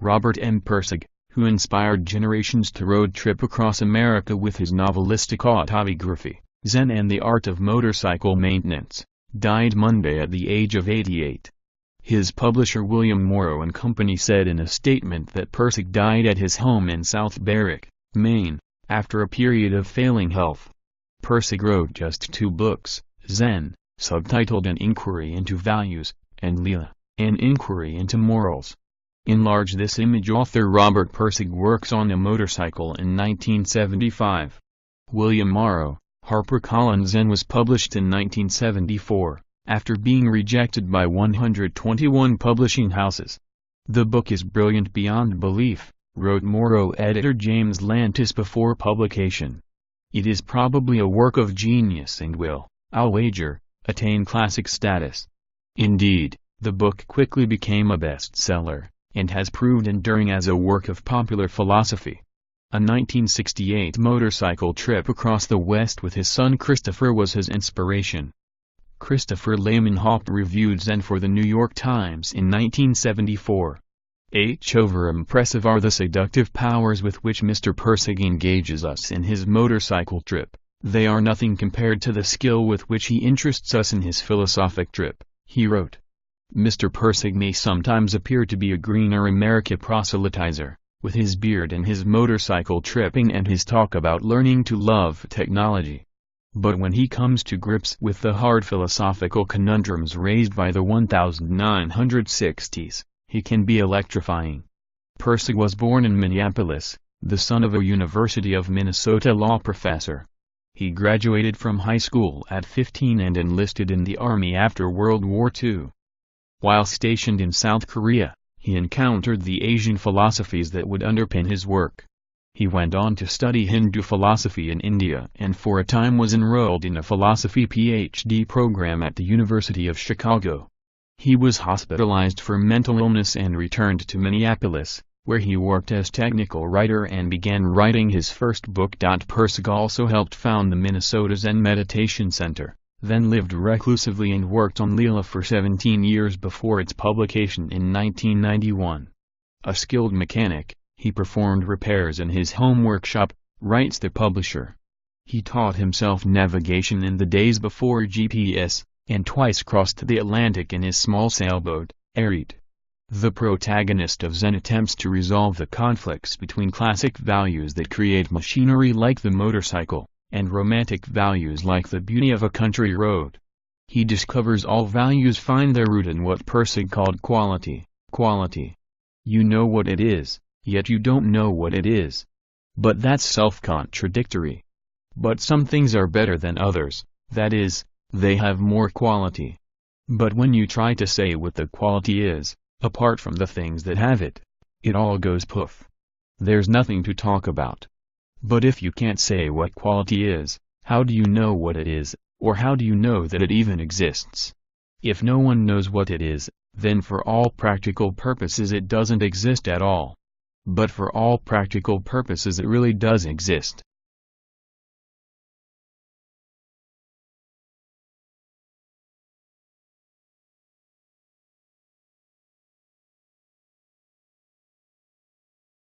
Robert M. Pirsig, who inspired generations to road trip across America with his novelistic autobiography, Zen and the Art of Motorcycle Maintenance, died Monday at the age of 88. His publisher William Morrow and Company said in a statement that Pirsig died at his home in South Berwick, Maine, after a period of failing health. Pirsig wrote just 2 books, Zen, subtitled An Inquiry into Values, and Leela, An Inquiry into Morals. In large this image author Robert Pirsig works on a motorcycle in 1975. William Morrow, HarperCollins Zen was published in 1974, after being rejected by 121 publishing houses. The book is brilliant beyond belief, wrote Morrow editor James Lantis before publication. It is probably a work of genius and will, I'll wager, attain classic status. Indeed, the book quickly became a bestseller, and has proved enduring as a work of popular philosophy. A 1968 motorcycle trip across the West with his son Christopher was his inspiration. Christopher Lamenhoff reviewed Zen for the New York Times in 1974. Over impressive are the seductive powers with which Mr. Pirsig engages us in his motorcycle trip. They are nothing compared to the skill with which he interests us in his philosophic trip, he wrote. Mr. Pirsig may sometimes appear to be a greener America proselytizer, with his beard and his motorcycle tripping and his talk about learning to love technology. But when he comes to grips with the hard philosophical conundrums raised by the 1960s, he can be electrifying. Pirsig was born in Minneapolis, the son of a University of Minnesota law professor. He graduated from high school at 15 and enlisted in the Army after World War II. While stationed in South Korea, he encountered the Asian philosophies that would underpin his work. He went on to study Hindu philosophy in India and for a time was enrolled in a philosophy PhD program at the University of Chicago. He was hospitalized for mental illness and returned to Minneapolis, where he worked as technical writer and began writing his first book. Pirsig also helped found the Minnesota Zen Meditation Center, then lived reclusively and worked on Leela for 17 years before its publication in 1991. A skilled mechanic, he performed repairs in his home workshop, writes the publisher. He taught himself navigation in the days before GPS, and twice crossed the Atlantic in his small sailboat, Arid. The protagonist of Zen attempts to resolve the conflicts between classic values that create machinery like the motorcycle, and romantic values like the beauty of a country road. He discovers all values find their root in what Pirsig called quality. You know what it is, yet you don't know what it is. But that's self-contradictory. But some things are better than others, that is, they have more quality. But when you try to say what the quality is, apart from the things that have it, it all goes poof. There's nothing to talk about. But if you can't say what quality is, how do you know what it is, or how do you know that it even exists? If no one knows what it is, then for all practical purposes it doesn't exist at all. But for all practical purposes it really does exist.